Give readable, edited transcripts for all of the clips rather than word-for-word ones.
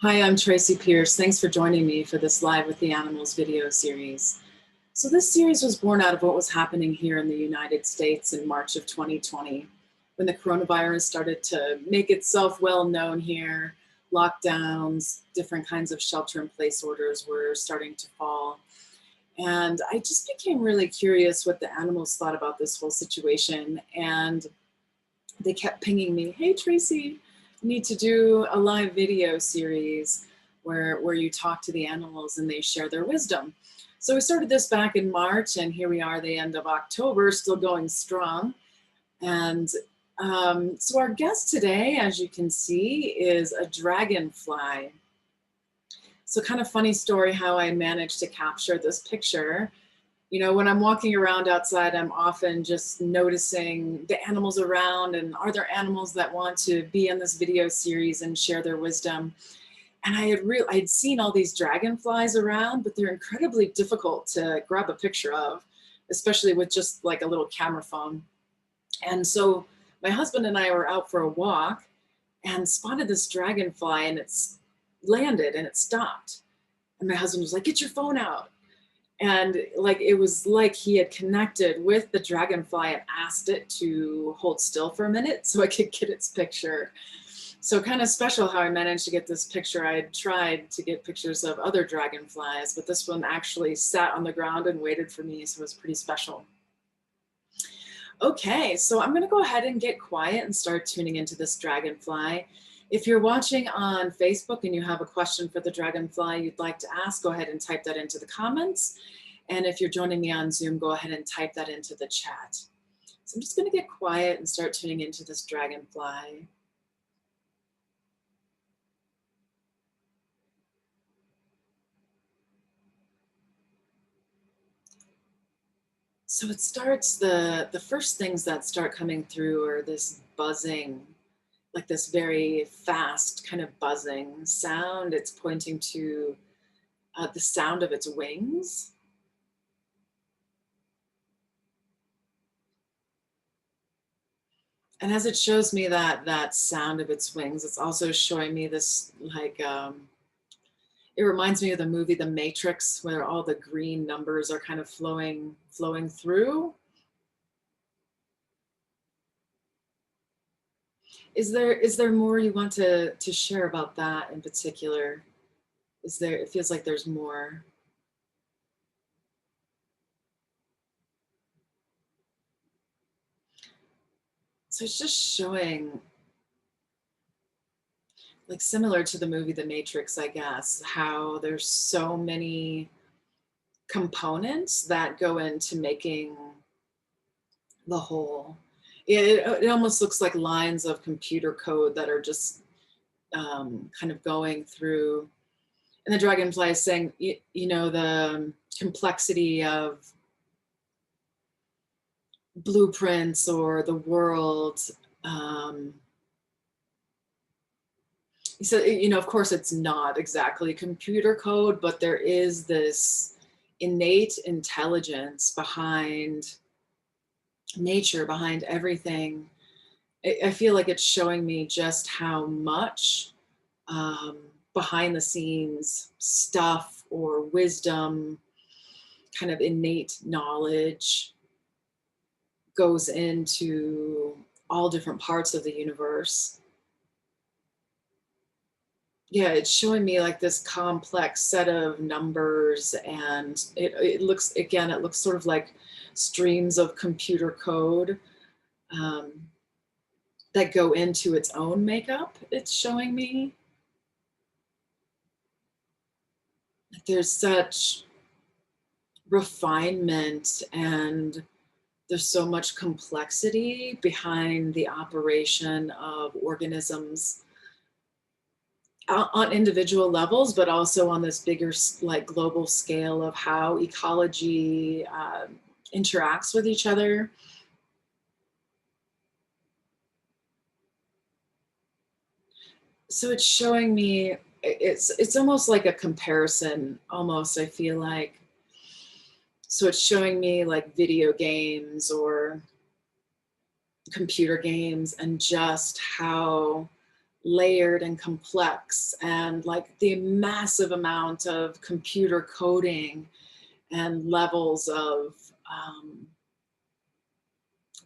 Hi, I'm Tracy Pierce. Thanks for joining me for this Live with the Animals video series. So this series was born out of what was happening here in the United States in March of 2020, when the coronavirus started to make itself well known here. Lockdowns, different kinds of shelter-in-place orders were starting to fall. And I just became really curious what the animals thought about this whole situation. And they kept pinging me, hey, Tracy, you need to do a live video series where you talk to the animals and they share their wisdom. So we started this back in March, and here we are the end of October, still going strong. And so our guest today, as you can see, is a dragonfly. So kind of funny story how I managed to capture this picture. You know, when I'm walking around outside, I'm often just noticing the animals around, and are there animals that want to be in this video series and share their wisdom? And I'd seen all these dragonflies around, but they're incredibly difficult to grab a picture of, especially with just like a little camera phone. And so my husband and I were out for a walk and spotted this dragonfly, and it's landed and it stopped. And my husband was like, get your phone out. And like, it was like he had connected with the dragonfly and asked it to hold still for a minute so I could get its picture. So kind of special how I managed to get this picture. I had tried to get pictures of other dragonflies, but this one actually sat on the ground and waited for me, so it was pretty special. Okay, so I'm gonna go ahead and get quiet and start tuning into this dragonfly. If you're watching on Facebook and you have a question for the dragonfly you'd like to ask, go ahead and type that into the comments. And if you're joining me on Zoom, go ahead and type that into the chat. So I'm just gonna get quiet and start tuning into this dragonfly. So it starts, the first things that start coming through are this buzzing, like this very fast kind of buzzing sound. It's pointing to the sound of its wings. And as it shows me that sound of its wings, it's also showing me this like, it reminds me of the movie The Matrix, where all the green numbers are kind of flowing through. Is there more you want to share about that in particular? Is there, it feels like there's more. So it's just showing, like similar to the movie The Matrix, I guess, how there's so many components that go into making the whole. It almost looks like lines of computer code that are just kind of going through. And the dragonfly is saying, you know, the complexity of blueprints or the world. He said, you know, of course it's not exactly computer code, but there is this innate intelligence behind nature, behind everything. I feel like it's showing me just how much behind the scenes stuff or wisdom, kind of innate knowledge goes into all different parts of the universe. Yeah, it's showing me like this complex set of numbers, and it looks, again, it looks sort of like streams of computer code um, that go into its own makeup, it's showing me. There's such refinement and there's so much complexity behind the operation of organisms on individual levels, but also on this bigger, like global scale of how ecology interacts with each other. So it's showing me, it's almost like a comparison, almost, I feel like. So it's showing me like video games or computer games, and just how layered and complex, and like the massive amount of computer coding and levels of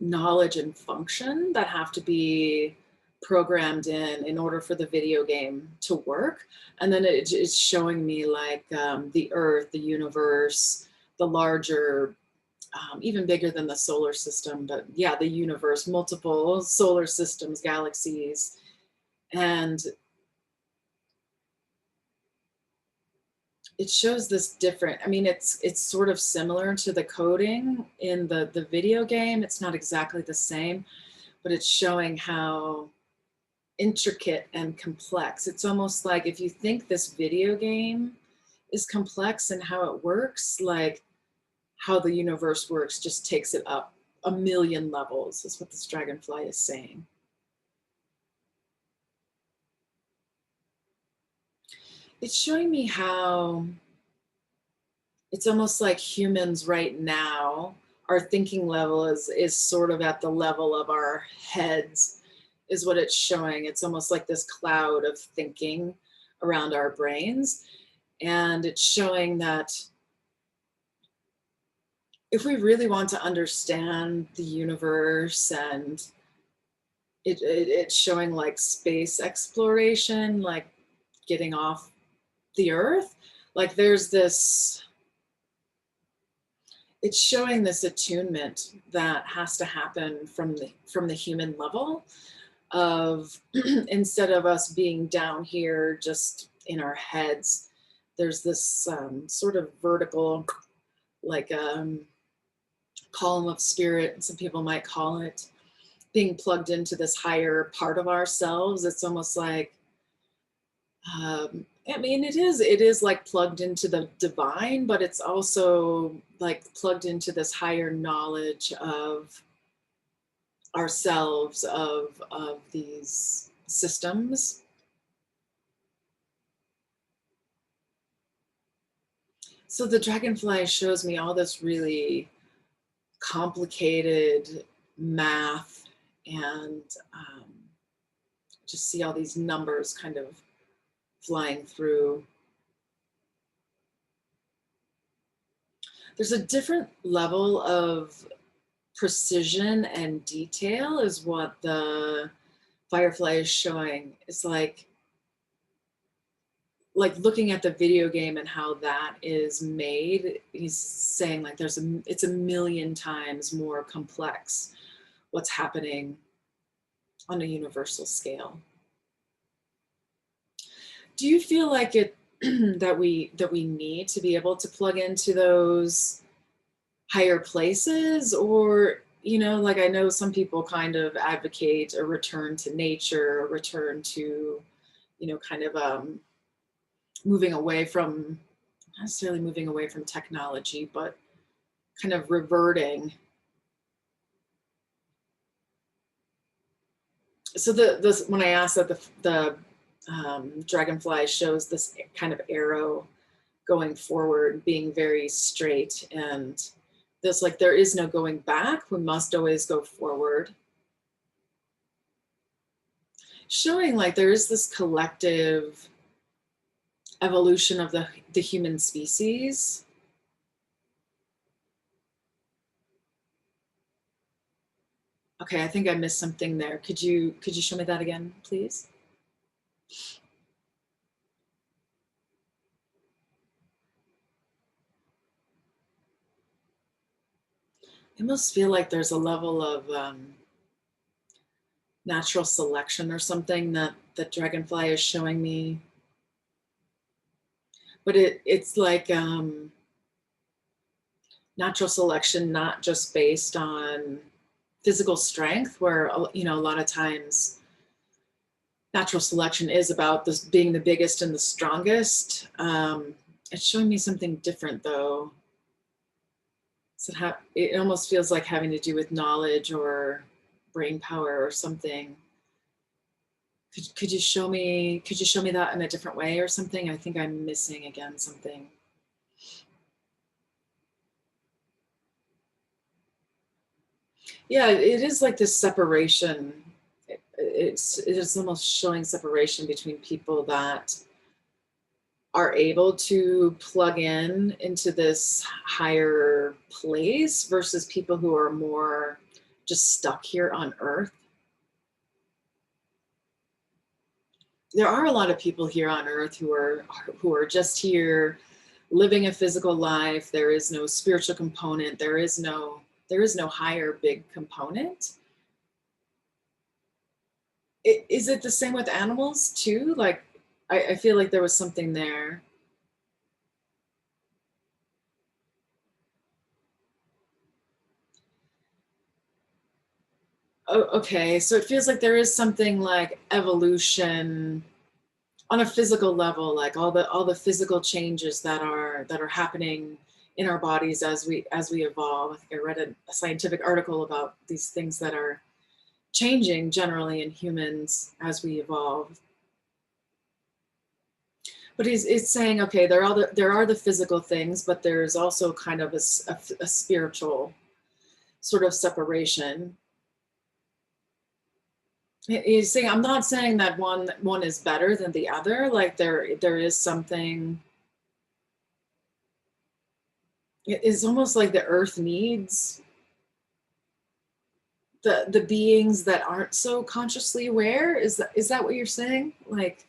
knowledge and function that have to be programmed in order for the video game to work. And then it's showing me like the earth, the universe, the larger, even bigger than the solar system, but yeah, the universe, multiple solar systems, galaxies. And it shows this different, I mean, it's sort of similar to the coding in the video game. It's not exactly the same, but it's showing how intricate and complex. It's almost like if you think this video game is complex and how it works, like how the universe works just takes it up a million levels, is what this dragonfly is saying. It's showing me how it's almost like humans right now, our thinking level is sort of at the level of our heads, is what it's showing. It's almost like this cloud of thinking around our brains. And it's showing that if we really want to understand the universe, and it's showing like space exploration, like getting off the earth, like there's this, it's showing this attunement that has to happen from the human level of instead of us being down here just in our heads, there's this sort of vertical, like column of spirit, some people might call it, being plugged into this higher part of ourselves. It's almost like, I mean, it is like plugged into the divine, but it's also like plugged into this higher knowledge of ourselves, of these systems. So the dragonfly shows me all this really complicated math, and just see all these numbers kind of flying through. There's a different level of precision and detail is what the firefly is showing. It's like looking at the video game and how that is made. He's saying like it's a million times more complex what's happening on a universal scale. Do you feel like it that we need to be able to plug into those higher places? Or, you know, like I know some people kind of advocate a return to nature, a return to, you know, kind of moving away from, not necessarily moving away from technology, but kind of reverting. So when I asked that, the dragonfly shows this kind of arrow going forward, being very straight, and this like there is no going back. We must always go forward. Showing like there is this collective evolution of the human species. Okay, I think I missed something there. Could you show me that again, please? I almost feel like there's a level of natural selection or something that dragonfly is showing me. But it's like natural selection, not just based on physical strength, where, you know, a lot of times natural selection is about this being the biggest and the strongest. It's showing me something different though. So it almost feels like having to do with knowledge or brain power or something. Could you show me that in a different way or something? I think I'm missing again something. Yeah, it is like this separation. it's almost showing separation between people that are able to plug in into this higher place versus people who are more just stuck here on earth. There are a lot of people here on earth who are just here living a physical life. There is no spiritual component. There is no higher big component. Is it the same with animals too? Like, I feel like there was something there. Oh, okay, so it feels like there is something like evolution on a physical level, like all the physical changes that are happening in our bodies as we evolve. I think I read a scientific article about these things that are changing generally in humans as we evolve. But it's saying, okay, there are the physical things, but there's also kind of a spiritual sort of separation. He's saying, I'm not saying that one is better than the other. Like there is something. It's almost like the earth needs the beings that aren't so consciously aware. Is that what you're saying? Like,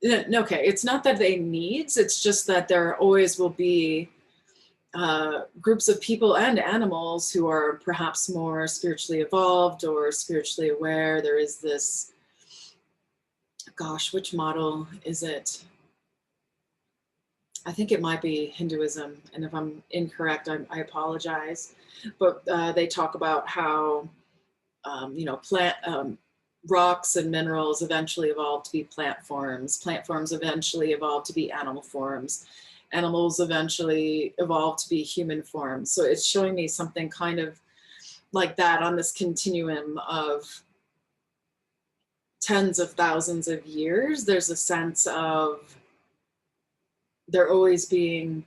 okay, it's not that they needs. It's just that there always will be groups of people and animals who are perhaps more spiritually evolved or spiritually aware. There is this, gosh, which model is it? I think it might be Hinduism, and if I'm incorrect, I apologize. But they talk about how plant rocks and minerals eventually evolve to be plant forms. Plant forms eventually evolve to be animal forms. Animals eventually evolve to be human forms. So it's showing me something kind of like that on this continuum of tens of thousands of years. There's a sense of there always being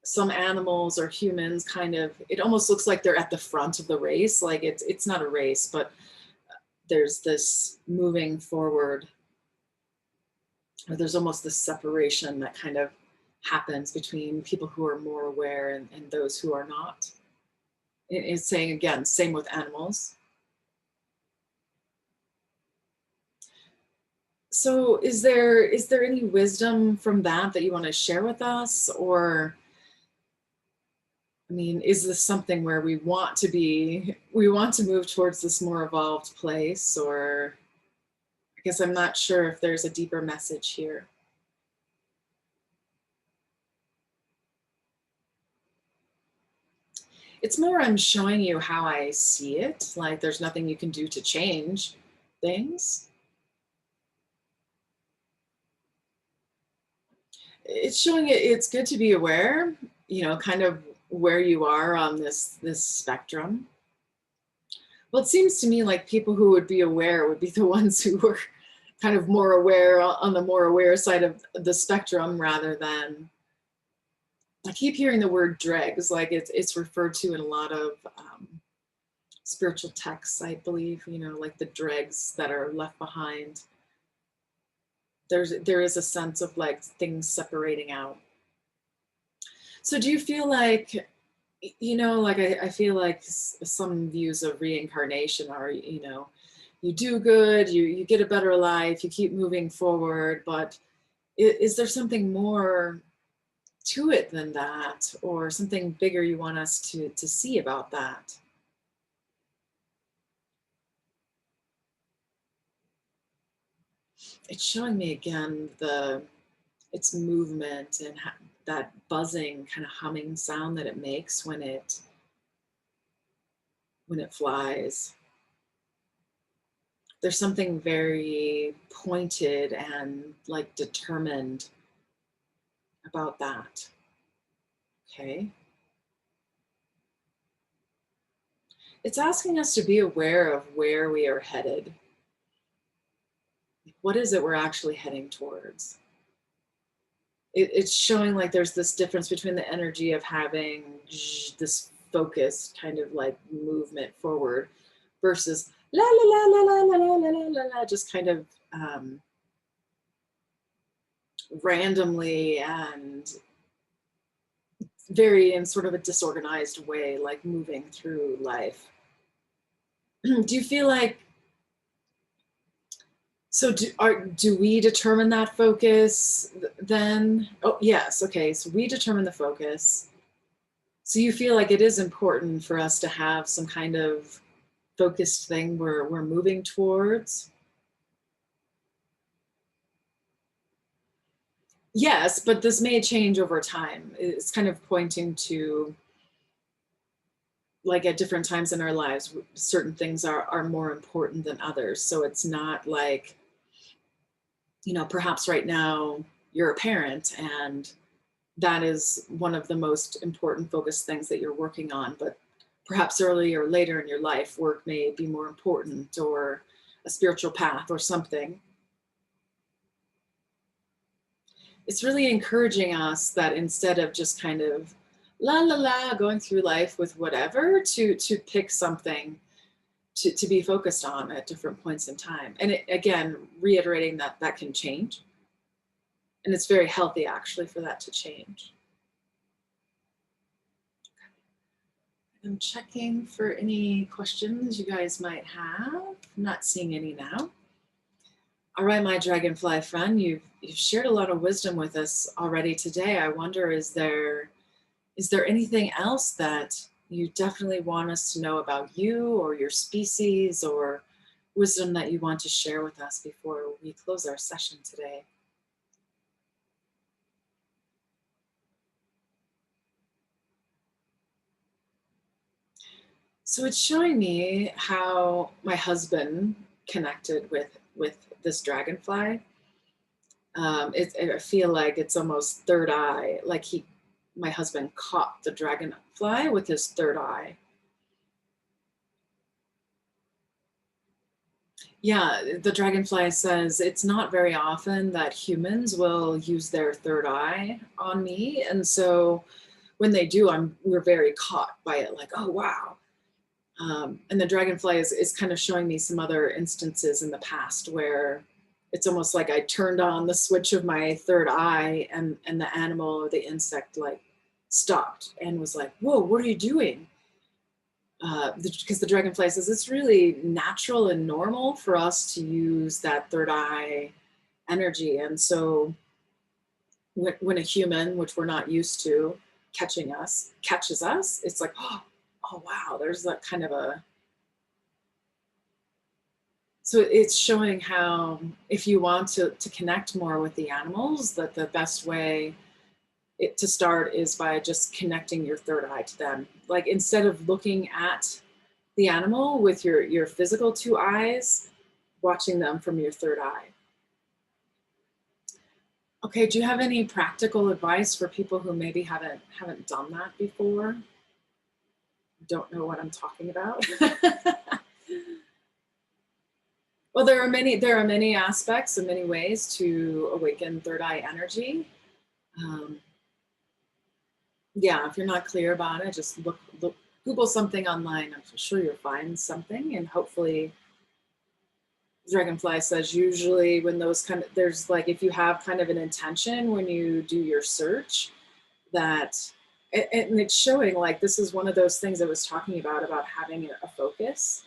some animals or humans kind of, it almost looks like they're at the front of the race. Like it's not a race, but there's this moving forward, or there's almost this separation that kind of happens between people who are more aware and those who are not. It's saying, again, same with animals. So is there any wisdom from that you want to share with us? Or, I mean, is this something where we want to move towards this more evolved place? Or I guess I'm not sure if there's a deeper message here. It's more I'm showing you how I see it. Like there's nothing you can do to change things. It's showing it's good to be aware, kind of where you are on this spectrum. Well, it seems to me like people who would be aware would be the ones who were kind of more aware on the more aware side of the spectrum rather than, I keep hearing the word dregs, like it's referred to in a lot of spiritual texts, I believe, like the dregs that are left behind. There is a sense of like things separating out. So do you feel like, like I feel like some views of reincarnation are, you do good, you get a better life, you keep moving forward, but is there something more to it than that, or something bigger you want us to see about that? It's showing me again its movement and that buzzing kind of humming sound that it makes when it flies. There's something very pointed and like determined about that. Okay. It's asking us to be aware of where we are headed. What is it we're actually heading towards? It's showing like there's this difference between the energy of having this focused kind of like movement forward versus la la la la la la la la la la, just kind of randomly and very in sort of a disorganized way, like moving through life. Do you feel like, so do we determine that focus then? Oh, yes. Okay. So we determine the focus. So you feel like it is important for us to have some kind of focused thing we're moving towards? Yes, but this may change over time. It's kind of pointing to, like, at different times in our lives, certain things are more important than others. So it's not like, perhaps right now you're a parent and that is one of the most important focus things that you're working on, but perhaps earlier or later in your life, work may be more important, or a spiritual path or something. It's really encouraging us that instead of just kind of la la la going through life with whatever, to pick something to be focused on at different points in time. And again, reiterating that that can change. And it's very healthy actually for that to change. I'm checking for any questions you guys might have. I'm not seeing any now. All right, my dragonfly friend, you've shared a lot of wisdom with us already today. I wonder, is there anything else that you definitely want us to know about you or your species, or wisdom that you want to share with us before we close our session today? So it's showing me how my husband connected with this dragonfly. I feel like it's almost third eye, like my husband caught the dragonfly with his third eye. Yeah, the dragonfly says it's not very often that humans will use their third eye on me, and so when they do, we're very caught by it, like, oh wow. And the dragonfly is kind of showing me some other instances in the past where it's almost like I turned on the switch of my third eye, and the animal or the insect like stopped and was like, whoa, what are you doing? Because the dragonfly says it's really natural and normal for us to use that third eye energy. And so when a human, which we're not used to, catches us, it's like, oh wow, there's that kind of a, so it's showing how if you want to connect more with the animals, that the best way to start is by just connecting your third eye to them. Like, instead of looking at the animal with your physical two eyes, watching them from your third eye. Okay, do you have any practical advice for people who maybe haven't done that before? Don't know what I'm talking about. Well, there are many aspects and many ways to awaken third eye energy. Um, yeah, if you're not clear about it, just look, Google something online. I'm sure you'll find something, and hopefully Dragonfly says usually when those kind of, there's like, if you have kind of an intention when you do your search, that, and it's showing like this is one of those things I was talking about having a focus.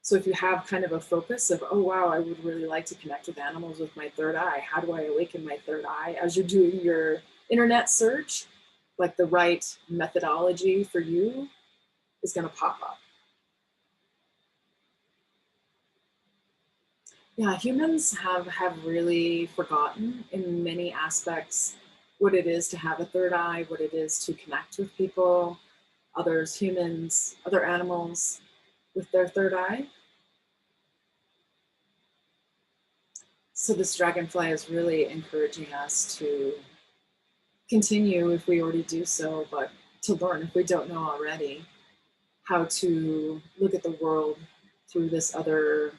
So if you have kind of a focus of, oh wow, I would really like to connect with animals with my third eye. How do I awaken my third eye? As you're doing your internet search, like the right methodology for you is going to pop up. Yeah, humans have really forgotten in many aspects what it is to have a third eye, what it is to connect with people, others, humans, other animals with their third eye. So this dragonfly is really encouraging us to continue, if we already do so, but to learn, if we don't know already, how to look at the world through this other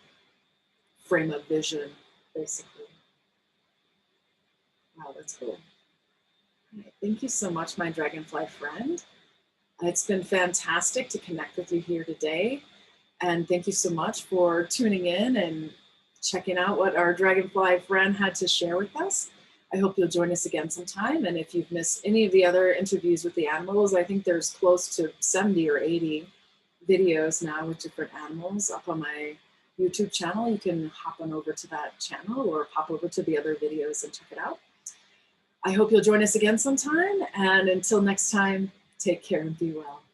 frame of vision, basically. Wow, that's cool. Right, thank you so much, my dragonfly friend. It's been fantastic to connect with you here today. And thank you so much for tuning in and checking out what our Dragonfly friend had to share with us. I hope you'll join us again sometime. And if you've missed any of the other interviews with the animals, I think there's close to 70 or 80 videos now with different animals up on my YouTube channel. You can hop on over to that channel or pop over to the other videos and check it out. I hope you'll join us again sometime. And until next time, take care and be well.